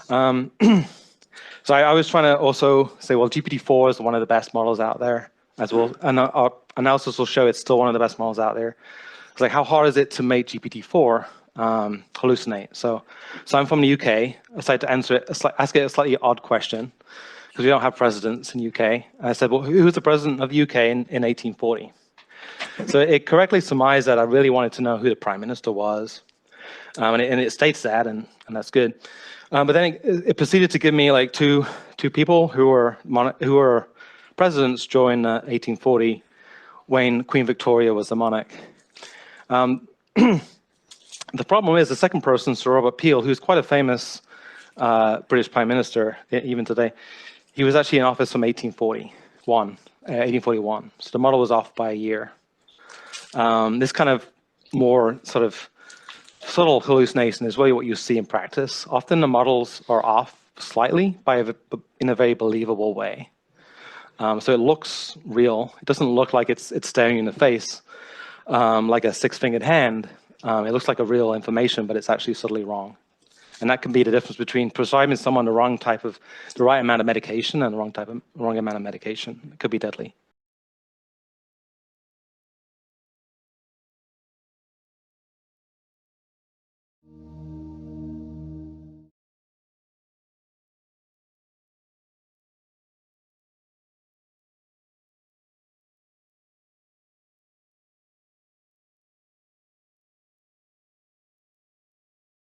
Um, so I was trying to also say, well, GPT-4 is one of the best models out there as well. And our analysis will show it's still one of the best models out there. It's like, how hard is it to make GPT-4 hallucinate? So I'm from the UK. I decided to ask it a slightly odd question because we don't have presidents in the UK. And I said, well, who was the president of the UK in 1840? So it correctly surmised that I really wanted to know who the prime minister was. And it states that, and that's good. But then it proceeded to give me like two people who were presidents during 1840 when Queen Victoria was the monarch. The problem is the second person, Sir Robert Peel, who's quite a famous British prime minister even today. He was actually in office from 1841. So the model was off by a year. This kind of more sort of subtle hallucination is really what you see in practice. Often the models are off slightly in a very believable way. So it looks real. It doesn't look like it's staring you in the face like a six-fingered hand. It looks like a real information, but it's actually subtly wrong. And that can be the difference between prescribing someone the right amount of medication and the wrong amount of medication. It could be deadly.